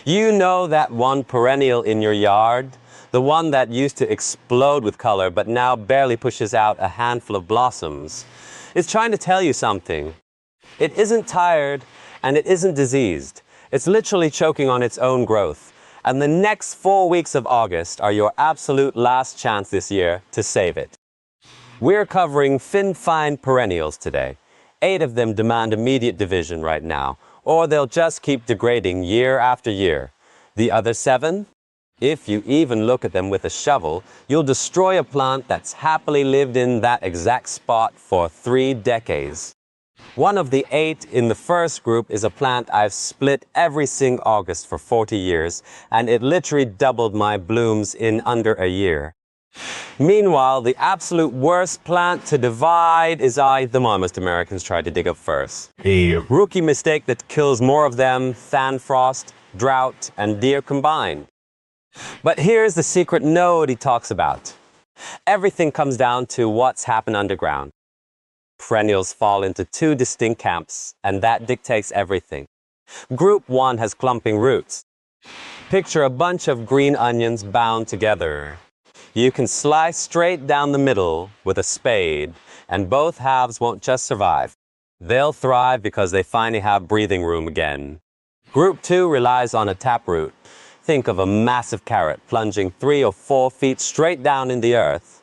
You know that one perennial in your yard? The one that used to explode with color but now barely pushes out a handful of blossoms. It's trying to tell you something. It isn't tired and it isn't diseased. It's literally choking on its own growth. And the next 4 weeks of August are your absolute last chance this year to save it. We're covering fin-fine perennials today. 8 of them demand immediate division right now, or they'll just keep degrading year after year. The other 7? If you even look at them with a shovel, you'll destroy a plant that's happily lived in that exact spot for 3 decades. One of the 8 in the first group is a plant I've split every single August for 40 years, and it literally doubled my blooms in under a year. Meanwhile, the absolute worst plant to divide is the one most Americans try to dig up first. A rookie mistake that kills more of them than frost, drought, and deer combined. But here's the secret node he talks about. Everything comes down to what's happened underground. Perennials fall into 2 distinct camps, and that dictates everything. Group 1 has clumping roots. Picture a bunch of green onions bound together. You can slice straight down the middle with a spade, and both halves won't just survive. They'll thrive because they finally have breathing room again. Group 2 relies on a taproot. Think of a massive carrot plunging 3 or 4 feet straight down in the earth.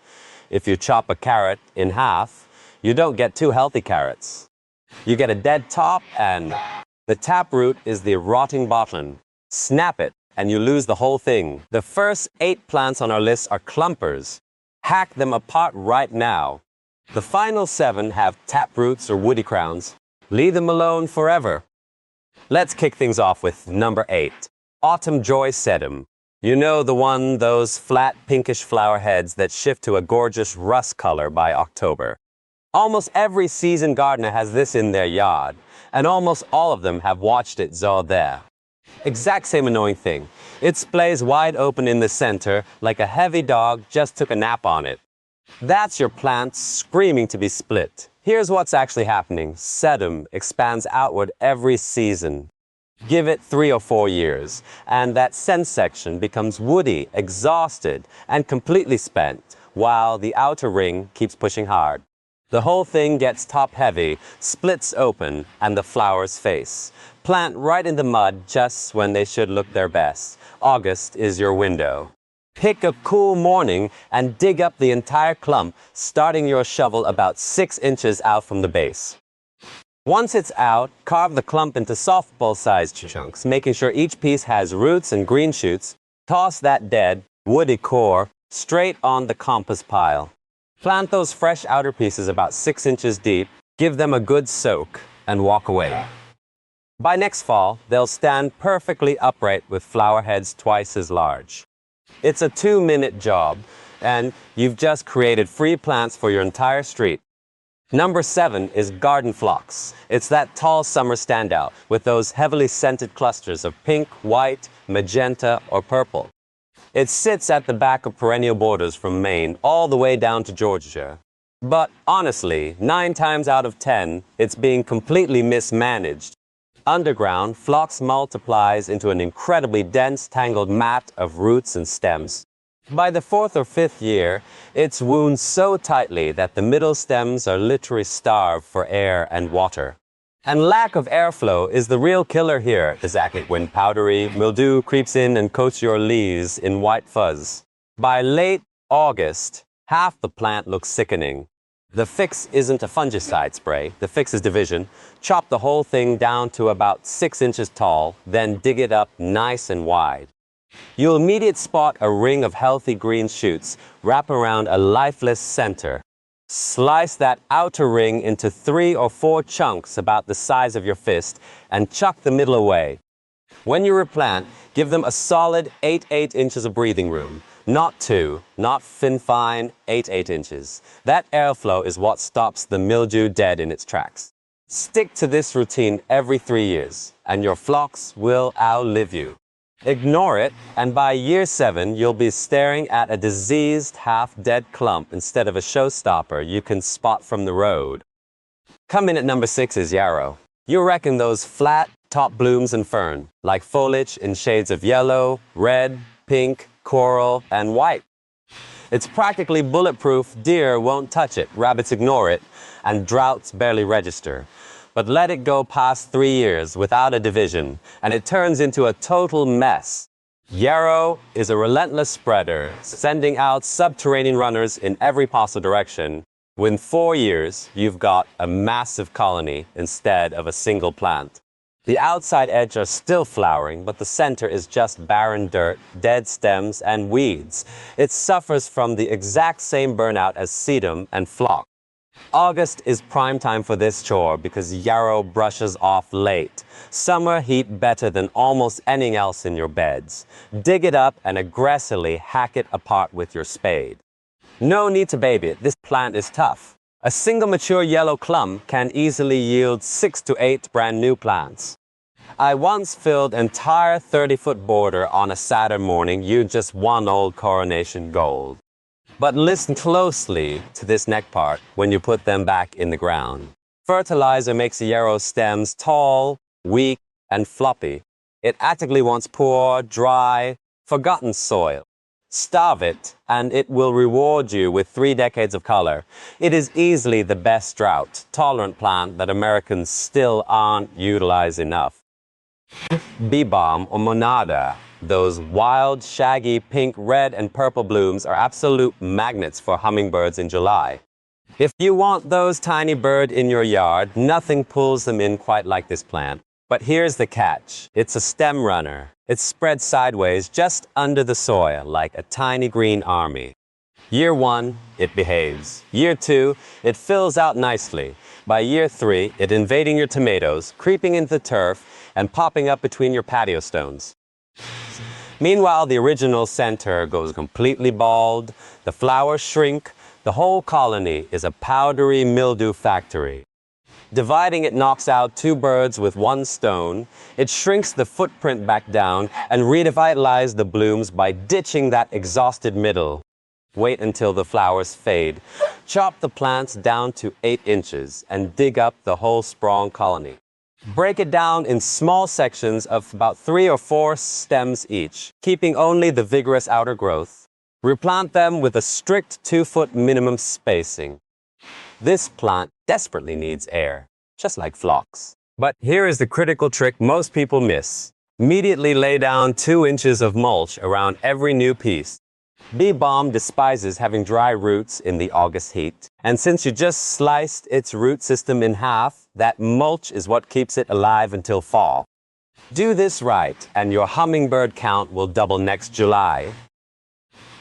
If you chop a carrot in half, you don't get 2 healthy carrots. You get a dead top, and the taproot is the rotting bottom. Snap it, and you lose the whole thing. The first 8 plants on our list are clumpers. Hack them apart right now. The final 7 have taproots or woody crowns. Leave them alone forever. Let's kick things off with number 8, Autumn Joy Sedum. You know the one, those flat pinkish flower heads that shift to a gorgeous rust color by October. Almost every seasoned gardener has this in their yard, and almost all of them have watched it so there. Exact same annoying thing. It splays wide open in the center like a heavy dog just took a nap on it. That's your plant screaming to be split. Here's what's actually happening. Sedum expands outward every season. Give it 3 or 4 years, and that scent section becomes woody, exhausted, and completely spent, while the outer ring keeps pushing hard. The whole thing gets top-heavy, splits open, and the flowers face. Plant right in the mud just when they should look their best. August is your window. Pick a cool morning and dig up the entire clump, starting your shovel about 6 inches out from the base. Once it's out, carve the clump into softball-sized chunks, making sure each piece has roots and green shoots. Toss that dead, woody core straight on the compost pile. Plant those fresh outer pieces about 6 inches deep, give them a good soak, and walk away. By next fall, they'll stand perfectly upright with flower heads twice as large. It's a 2-minute job, and you've just created free plants for your entire street. Number 7 is garden phlox. It's that tall summer standout with those heavily scented clusters of pink, white, magenta, or purple. It sits at the back of perennial borders from Maine all the way down to Georgia. But honestly, 9 times out of 10, it's being completely mismanaged. Underground, phlox multiplies into an incredibly dense, tangled mat of roots and stems. By the 4th or 5th year, it's wound so tightly that the middle stems are literally starved for air and water. And lack of airflow is the real killer here, exactly when powdery mildew creeps in and coats your leaves in white fuzz. By late August, half the plant looks sickening. The fix isn't a fungicide spray, the fix is division. Chop the whole thing down to about 6 inches tall, then dig it up nice and wide. You'll immediately spot a ring of healthy green shoots wrap around a lifeless center. Slice that outer ring into 3 or 4 chunks about the size of your fist and chuck the middle away. When you replant, give them a solid 8 inches of breathing room. Not 2, not fin-fine, 8 inches. That airflow is what stops the mildew dead in its tracks. Stick to this routine every 3 years, and your phlox will outlive you. Ignore it, and by year 7, you'll be staring at a diseased, half-dead clump instead of a showstopper you can spot from the road. Coming at number 6 is yarrow. You reckon those flat, Top blooms and fern, like foliage in shades of yellow, red, pink, coral, and white. It's practically bulletproof. Deer won't touch it, rabbits ignore it, and droughts barely register. But let it go past 3 years without a division, and it turns into a total mess. Yarrow is a relentless spreader, sending out subterranean runners in every possible direction. Within 4 years, you've got a massive colony instead of a single plant. The outside edge are still flowering, but the center is just barren dirt, dead stems, and weeds. It suffers from the exact same burnout as sedum and phlox. August is prime time for this chore because yarrow brushes off late. Summer heat better than almost anything else in your beds. Dig it up and aggressively hack it apart with your spade. No need to baby it. This plant is tough. A single mature yellow clump can easily yield 6 to 8 brand new plants. I once filled entire 30-foot border on a Saturday morning using just one old Coronation Gold. But listen closely to this neck part when you put them back in the ground. Fertilizer makes the yarrow stems tall, weak, and floppy. It actively wants poor, dry, forgotten soil. Starve it, and it will reward you with 3 decades of color. It is easily the best drought-tolerant plant that Americans still aren't utilizing enough. Bee balm or monada. Those wild, shaggy, pink, red, and purple blooms are absolute magnets for hummingbirds in July. If you want those tiny birds in your yard, nothing pulls them in quite like this plant. But here's the catch. It's a stem runner. It's spread sideways just under the soil like a tiny green army. Year 1, it behaves. Year 2, it fills out nicely. By year 3, it's invading your tomatoes, creeping into the turf, and popping up between your patio stones. Meanwhile, the original center goes completely bald, the flowers shrink, the whole colony is a powdery mildew factory. Dividing it knocks out 2 birds with 1 stone. It shrinks the footprint back down and revitalizes the blooms by ditching that exhausted middle. Wait until the flowers fade. Chop the plants down to 8 inches and dig up the whole sprawling colony. Break it down in small sections of about 3 or 4 stems each, keeping only the vigorous outer growth. Replant them with a strict 2-foot minimum spacing. This plant desperately needs air, just like phlox. But here is the critical trick most people miss. Immediately lay down 2 inches of mulch around every new piece. Bee balm despises having dry roots in the August heat. And since you just sliced its root system in half, that mulch is what keeps it alive until fall. Do this right, and your hummingbird count will double next July.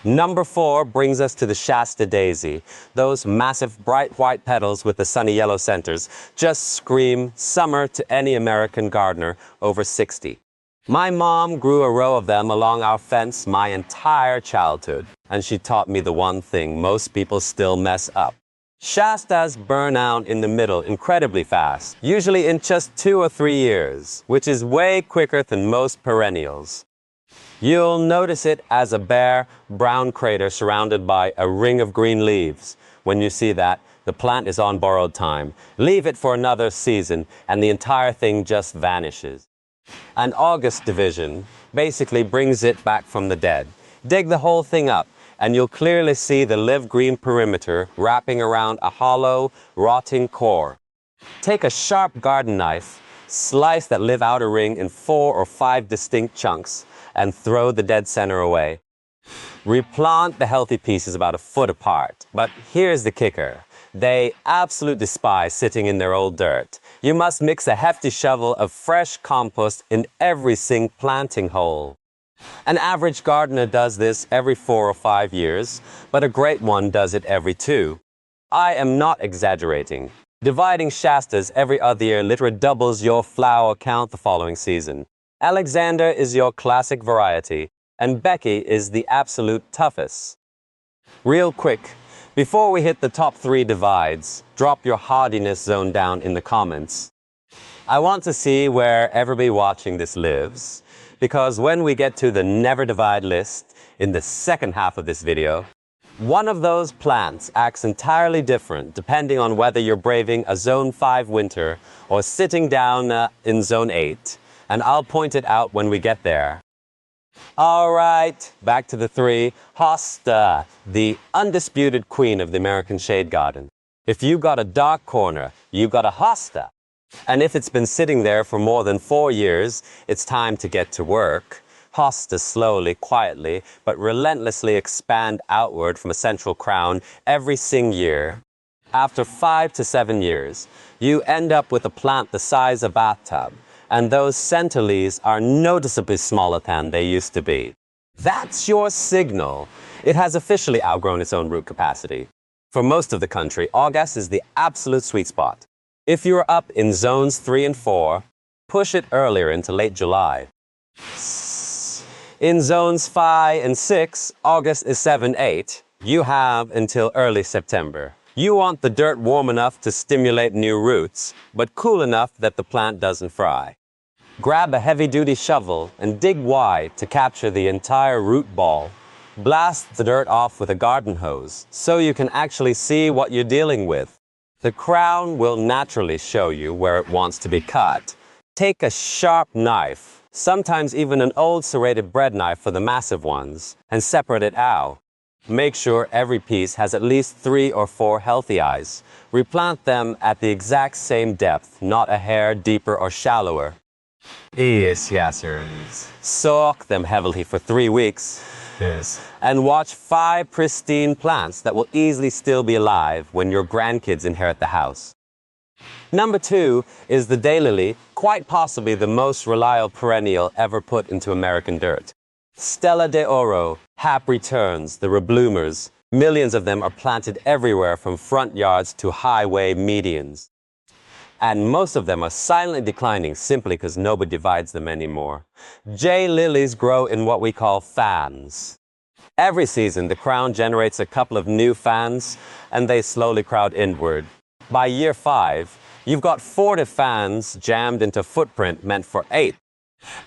Number 4 brings us to the Shasta daisy. Those massive bright white petals with the sunny yellow centers just scream summer to any American gardener over 60. My mom grew a row of them along our fence my entire childhood, and she taught me the one thing most people still mess up. Shastas burn out in the middle incredibly fast, usually in just 2 or 3 years, which is way quicker than most perennials. You'll notice it as a bare, brown crater surrounded by a ring of green leaves. When you see that, the plant is on borrowed time. Leave it for another season, and the entire thing just vanishes. An August division basically brings it back from the dead. Dig the whole thing up, and you'll clearly see the live green perimeter wrapping around a hollow, rotting core. Take a sharp garden knife, slice that live outer ring in 4 or 5 distinct chunks, and throw the dead center away. Replant the healthy pieces about a foot apart. But here's the kicker. They absolutely despise sitting in their old dirt. You must mix a hefty shovel of fresh compost in every single planting hole. An average gardener does this every 4 or 5 years, but a great one does it every 2. I am not exaggerating. Dividing Shastas every other year literally doubles your flower count the following season. Alexander is your classic variety, and Becky is the absolute toughest. Real quick, before we hit the top 3 divides, drop your hardiness zone down in the comments. I want to see where everybody watching this lives, because when we get to the never divide list in the second half of this video, One of those plants acts entirely different depending on whether you're braving a Zone 5 winter or sitting down in Zone 8, and I'll point it out when we get there. All right, back to the three. Hosta, the undisputed queen of the American shade garden. If you got a dark corner, you got a hosta. And if it's been sitting there for more than 4 years, it's time to get to work. Hostas slowly, quietly, but relentlessly expand outward from a central crown every year. After 5 to 7 years, you end up with a plant the size of a bathtub, and those centrales are noticeably smaller than they used to be. That's your signal. It has officially outgrown its own root capacity. For most of the country, August is the absolute sweet spot. If you're up in zones 3 and 4, push it earlier into late July. In zones 5 and 6, August is 7-8. You have until early September. You want the dirt warm enough to stimulate new roots, but cool enough that the plant doesn't fry. Grab a heavy-duty shovel and dig wide to capture the entire root ball. Blast the dirt off with a garden hose so you can actually see what you're dealing with. The crown will naturally show you where it wants to be cut. Take a sharp knife, sometimes even an old serrated bread knife for the massive ones, and separate it out. Make sure every piece has at least 3 or 4 healthy eyes. Replant them at the exact same depth, not a hair deeper or shallower. Yes. Soak them heavily for 3 weeks. Yes. And watch 5 pristine plants that will easily still be alive when your grandkids inherit the house. Number 2 is the daylily, quite possibly the most reliable perennial ever put into American dirt. Stella de Oro, Hap Returns, the rebloomers. Millions of them are planted everywhere from front yards to highway medians. And most of them are silently declining simply because nobody divides them anymore. Jay lilies grow in what we call fans. Every season, the crown generates a couple of new fans, and they slowly crowd inward. By year 5, you've got 40 fans jammed into footprint meant for 8.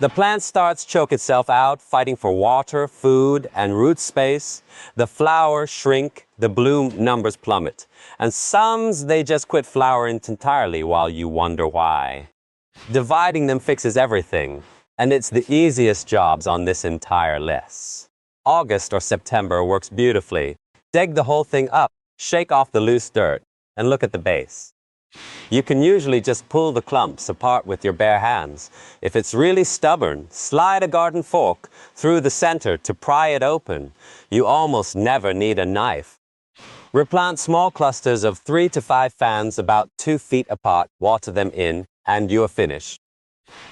The plant starts choke itself out, fighting for water, food, and root space. The flowers shrink, the bloom numbers plummet. And some, they just quit flowering entirely while you wonder why. Dividing them fixes everything, and it's the easiest jobs on this entire list. August or September works beautifully. Dig the whole thing up, shake off the loose dirt, and look at the base. You can usually just pull the clumps apart with your bare hands. If it's really stubborn, slide a garden fork through the center to pry it open. You almost never need a knife. Replant small clusters of 3 to 5 fans about 2 feet apart, water them in, and you're finished.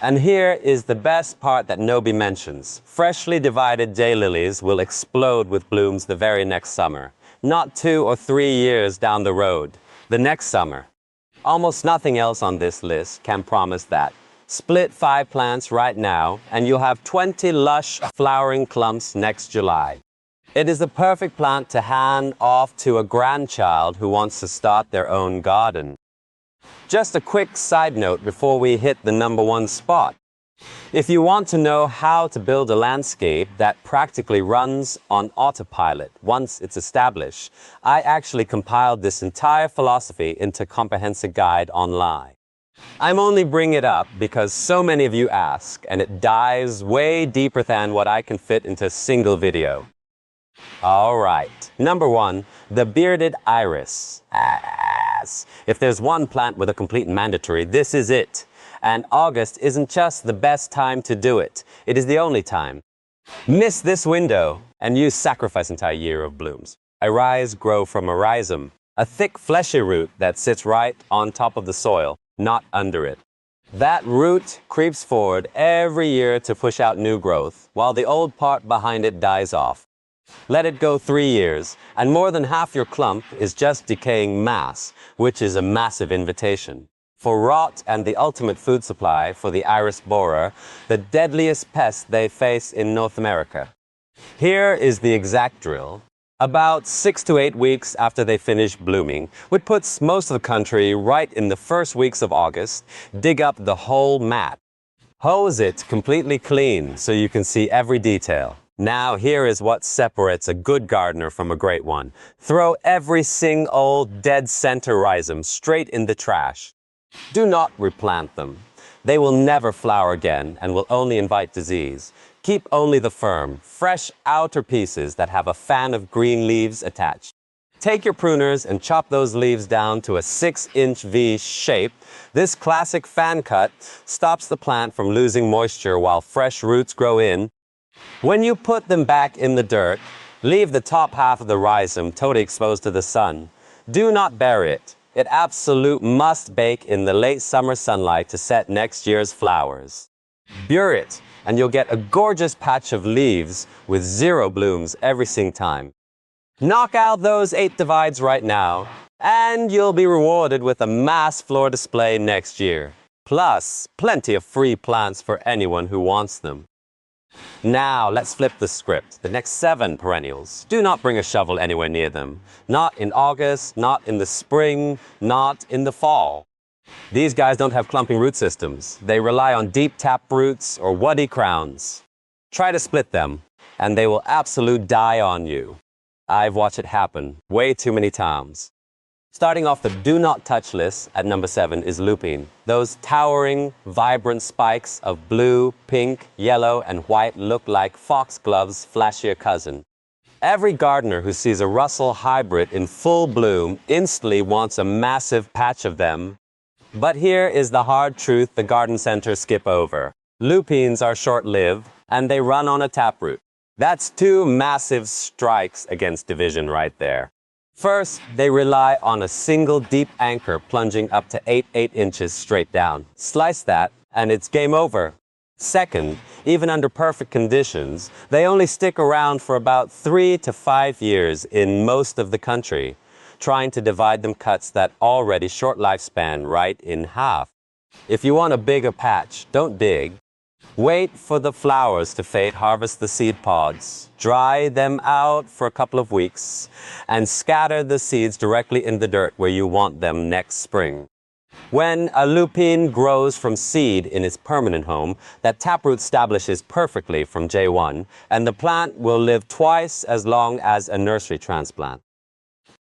And here is the best part that nobody mentions. Freshly divided daylilies will explode with blooms the very next summer. Not 2 or 3 years down the road. The next summer. Almost nothing else on this list can promise that. Split 5 plants right now, and you'll have 20 lush flowering clumps next July. It is the perfect plant to hand off to a grandchild who wants to start their own garden. Just a quick side note before we hit the number 1 spot. If you want to know how to build a landscape that practically runs on autopilot once it's established, I actually compiled this entire philosophy into a comprehensive guide online. I'm only bringing it up because so many of you ask, and it dives way deeper than what I can fit into a single video. All right, number 1, the bearded iris. If there's one plant with a complete mandatory, this is it. And August isn't just the best time to do it. It is the only time. Miss this window, and you sacrifice an entire year of blooms. Iris grow from a rhizome, a thick fleshy root that sits right on top of the soil, not under it. That root creeps forward every year to push out new growth, while the old part behind it dies off. Let it go 3 years, and more than half your clump is just decaying mass, which is a massive invitation. For rot and the ultimate food supply for the iris borer, the deadliest pest they face in North America. Here is the exact drill. About 6 to 8 weeks after they finish blooming, which puts most of the country right in the first weeks of August, dig up the whole mat. Hose it completely clean so you can see every detail. Now here is what separates a good gardener from a great one. Throw every single dead center rhizome straight in the trash. Do not replant them. They will never flower again and will only invite disease. Keep only the firm, fresh outer pieces that have a fan of green leaves attached. Take your pruners and chop those leaves down to a 6-inch V shape. This classic fan cut stops the plant from losing moisture while fresh roots grow in. When you put them back in the dirt, leave the top half of the rhizome totally exposed to the sun. Do not bury it. It absolutely must bake in the late summer sunlight to set next year's flowers. Bury it, and you'll get a gorgeous patch of leaves with 0 blooms every single time. Knock out those 8 divides right now, and you'll be rewarded with a mass floor display next year. Plus, plenty of free plants for anyone who wants them. Now, let's flip the script. The next 7 perennials. Do not bring a shovel anywhere near them. Not in August, not in the spring, not in the fall. These guys don't have clumping root systems. They rely on deep taproots or woody crowns. Try to split them, and they will absolutely die on you. I've watched it happen way too many times. Starting off the do not touch list at number 7 is lupine. Those towering, vibrant spikes of blue, pink, yellow, and white look like foxglove's flashier cousin. Every gardener who sees a Russell hybrid in full bloom instantly wants a massive patch of them. But here is the hard truth the garden centers skip over. Lupines are short-lived, and they run on a taproot. That's 2 massive strikes against division right there. First, they rely on a single deep anchor plunging up to 8 inches straight down. Slice that, and it's game over. Second, even under perfect conditions, they only stick around for about 3 to 5 years in most of the country, trying to divide them cuts that already short lifespan right in half. If you want a bigger patch, don't dig. Wait for the flowers to fade, harvest the seed pods, dry them out for a couple of weeks, and scatter the seeds directly in the dirt where you want them next spring. When a lupine grows from seed in its permanent home, that taproot establishes perfectly from J1, and the plant will live twice as long as a nursery transplant.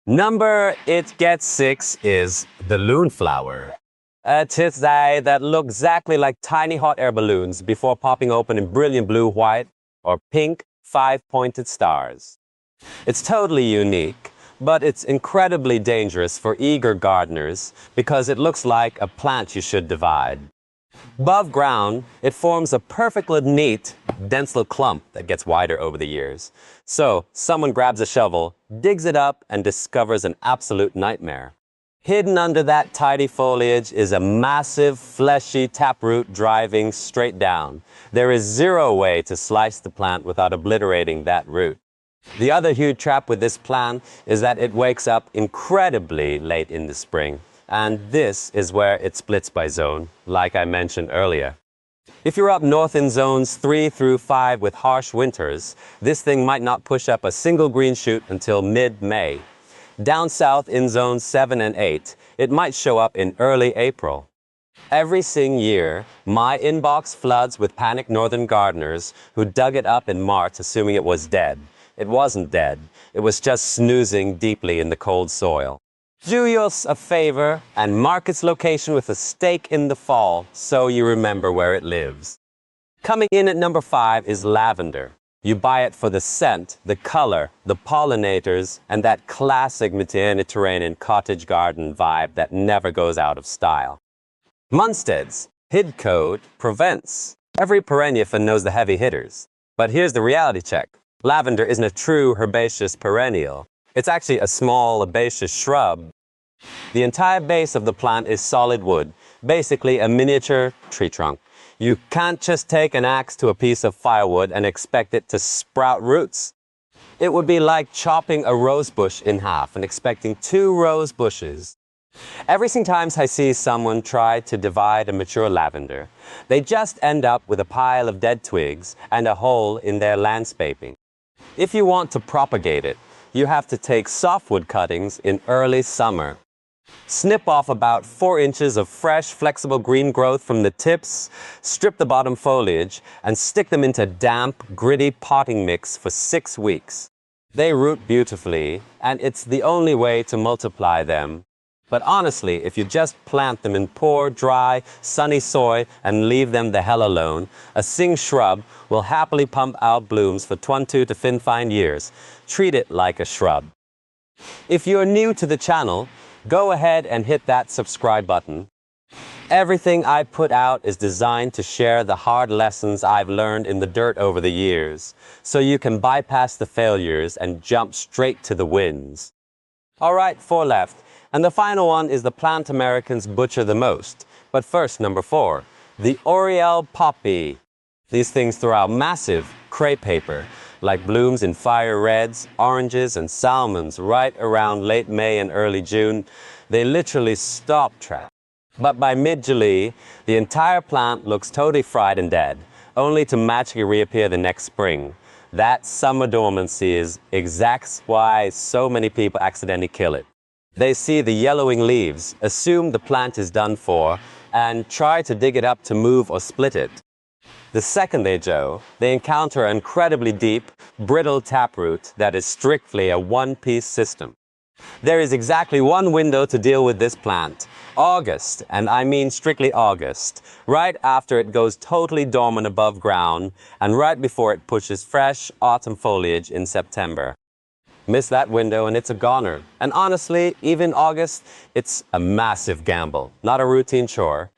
Number it gets 6 is the loonflower. A titsay that look exactly like tiny hot air balloons before popping open in brilliant blue, white, or pink 5-pointed stars. It's totally unique, but it's incredibly dangerous for eager gardeners because it looks like a plant you should divide. Above ground, it forms a perfectly neat, dense little clump that gets wider over the years. So, someone grabs a shovel, digs it up, and discovers an absolute nightmare. Hidden under that tidy foliage is a massive, fleshy taproot driving straight down. There is 0 way to slice the plant without obliterating that root. The other huge trap with this plant is that it wakes up incredibly late in the spring, and this is where it splits by zone, like I mentioned earlier. If you're up north in zones 3 through 5 with harsh winters, this thing might not push up a single green shoot until mid-May. Down south in zones 7 and 8, it might show up in early April. Every single year, my inbox floods with panicked northern gardeners who dug it up in March assuming it was dead. It wasn't dead. It was just snoozing deeply in the cold soil. Do us a favor and mark its location with a stake in the fall so you remember where it lives. Coming in at number 5 is lavender. You buy it for the scent, the color, the pollinators, and that classic Mediterranean cottage garden vibe that never goes out of style. Munstead's hid code prevents. Every perennial knows the heavy hitters. But here's the reality check. Lavender isn't a true herbaceous perennial. It's actually a small herbaceous shrub. The entire base of the plant is solid wood, basically a miniature tree trunk. You can't just take an axe to a piece of firewood and expect it to sprout roots. It would be like chopping a rose bush in half and expecting 2 rose bushes. Every single time I see someone try to divide a mature lavender, they just end up with a pile of dead twigs and a hole in their landscaping. If you want to propagate it, you have to take softwood cuttings in early summer. Snip off about 4 inches of fresh, flexible green growth from the tips, strip the bottom foliage, and stick them into damp, gritty potting mix for 6 weeks. They root beautifully, and it's the only way to multiply them. But honestly, if you just plant them in poor, dry, sunny soil and leave them the hell alone, a sing shrub will happily pump out blooms for 22 to 25 years. Treat it like a shrub. If you're new to the channel, go ahead and hit that subscribe button. Everything I put out is designed to share the hard lessons I've learned in the dirt over the years, so you can bypass the failures and jump straight to the wins. All right, 4 left. And the final one is the plant Americans butcher the most. But first, number 4, the Oriel poppy. These things throw out massive crepe paper, like blooms in fire reds, oranges, and salmons right around late May and early June. They literally stop track. But by mid-July, the entire plant looks totally fried and dead, only to magically reappear the next spring. That summer dormancy is exactly why so many people accidentally kill it. They see the yellowing leaves, assume the plant is done for, and try to dig it up to move or split it. The second they encounter an incredibly deep, brittle taproot that is strictly a one-piece system. There is exactly one window to deal with this plant, August, and I mean strictly August, right after it goes totally dormant above ground and right before it pushes fresh autumn foliage in September. Miss that window and it's a goner. And honestly, even August, it's a massive gamble, not a routine chore.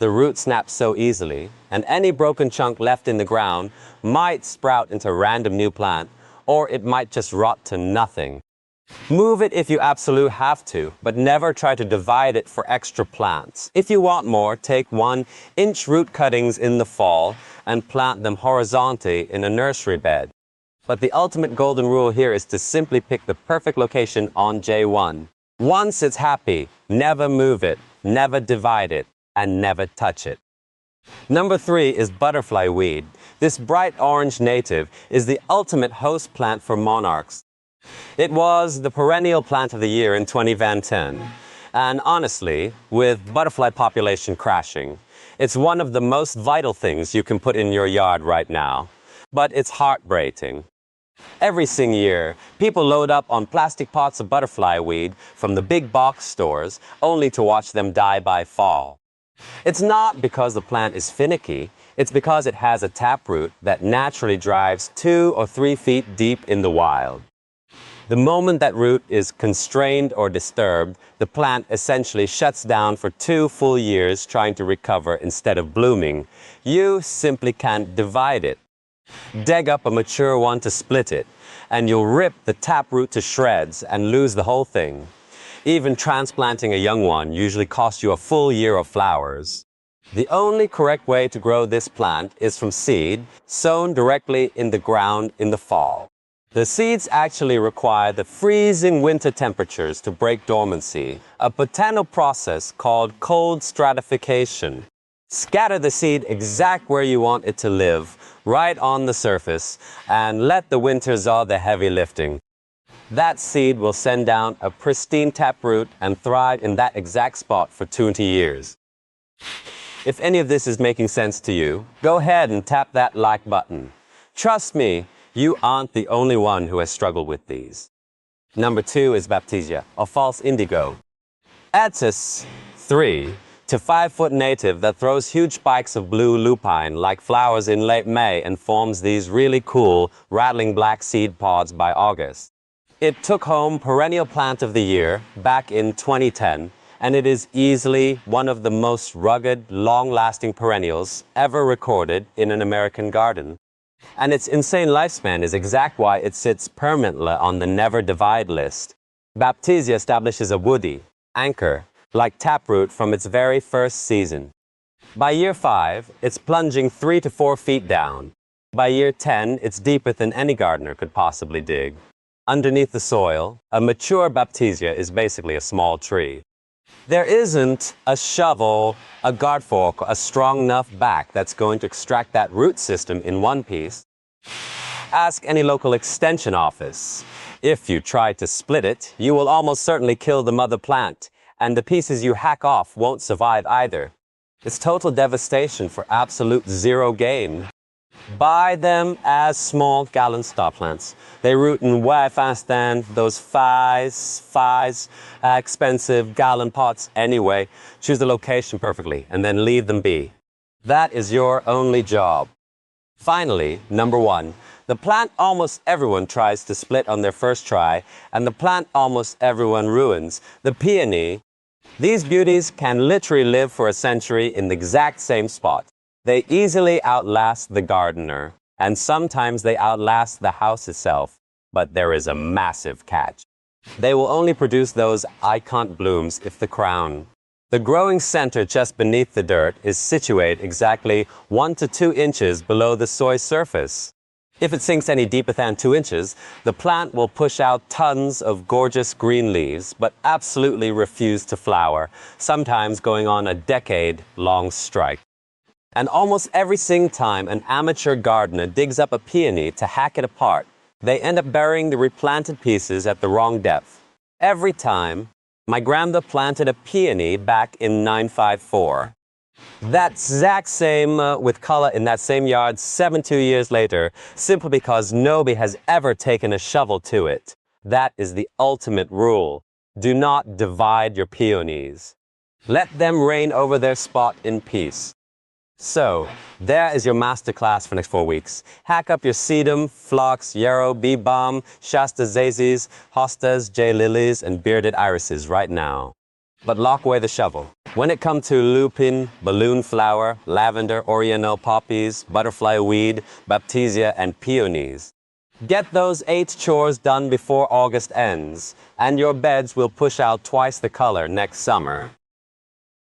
The root snaps so easily, and any broken chunk left in the ground might sprout into a random new plant, or it might just rot to nothing. Move it if you absolutely have to, but never try to divide it for extra plants. If you want more, take 1-inch root cuttings in the fall and plant them horizontally in a nursery bed. But the ultimate golden rule here is to simply pick the perfect location on J1. Once it's happy, never move it, never divide it, and never touch it. Number 3 is butterfly weed. This bright orange native is the ultimate host plant for monarchs. It was the perennial plant of the year in 2010. And honestly, with butterfly population crashing, it's one of the most vital things you can put in your yard right now. But it's heartbreaking. Every single year, people load up on plastic pots of butterfly weed from the big box stores, only to watch them die by fall. It's not because the plant is finicky, it's because it has a taproot that naturally drives 2 or 3 feet deep in the wild. The moment that root is constrained or disturbed, the plant essentially shuts down for 2 full years trying to recover instead of blooming. You simply can't divide it. Dig up a mature one to split it, and you'll rip the taproot to shreds and lose the whole thing. Even transplanting a young one usually costs you a full year of flowers. The only correct way to grow this plant is from seed, sown directly in the ground in the fall. The seeds actually require the freezing winter temperatures to break dormancy, a botanical process called cold stratification. Scatter the seed exact where you want it to live, right on the surface, and let the winters all the heavy lifting. That seed will send down a pristine taproot and thrive in that exact spot for 20 years. If any of this is making sense to you, go ahead and tap that like button. Trust me, you aren't the only one who has struggled with these. Number 2 is Baptisia, or false indigo. It's a 3 to 5 foot native that throws huge spikes of blue lupine like flowers in late May and forms these really cool, rattling black seed pods by August. It took home Perennial Plant of the Year back in 2010, and it is easily one of the most rugged, long-lasting perennials ever recorded in an American garden. And its insane lifespan is exactly why it sits permanently on the Never Divide list. Baptisia establishes a woody anchor like taproot from its very first season. By year 5, it's plunging 3 to 4 feet down. By year 10, it's deeper than any gardener could possibly dig. Underneath the soil, a mature Baptisia is basically a small tree. There isn't a shovel, a guard fork, a strong enough back that's going to extract that root system in one piece. Ask any local extension office. If you try to split it, you will almost certainly kill the mother plant, and the pieces you hack off won't survive either. It's total devastation for absolute zero gain. Buy them as small gallon star plants. They root in way faster than those expensive gallon pots anyway. Choose the location perfectly and then leave them be. That is your only job. Finally, number 1, the plant almost everyone tries to split on their first try, and the plant almost everyone ruins, the peony. These beauties can literally live for a century in the exact same spot. They easily outlast the gardener, and sometimes they outlast the house itself. But there is a massive catch. They will only produce those icon blooms if the crown. The growing center just beneath the dirt is situated exactly 1 to 2 inches below the soil surface. If it sinks any deeper than 2 inches, the plant will push out tons of gorgeous green leaves, but absolutely refuse to flower, sometimes going on a decade-long strike. And almost every single time an amateur gardener digs up a peony to hack it apart, they end up burying the replanted pieces at the wrong depth. Every time. My grandma planted a peony back in 954. That exact same with color in that same yard 72 years later, simply because nobody has ever taken a shovel to it. That is the ultimate rule. Do not divide your peonies. Let them reign over their spot in peace. So, there is your masterclass for the next 4 weeks. Hack up your sedum, phlox, yarrow, bee balm, shasta zazes, hostas, jay lilies, and bearded irises right now. But lock away the shovel. When it comes to lupin, balloon flower, lavender, oriental poppies, butterfly weed, baptisia, and peonies, get those 8 chores done before August ends, and your beds will push out twice the color next summer.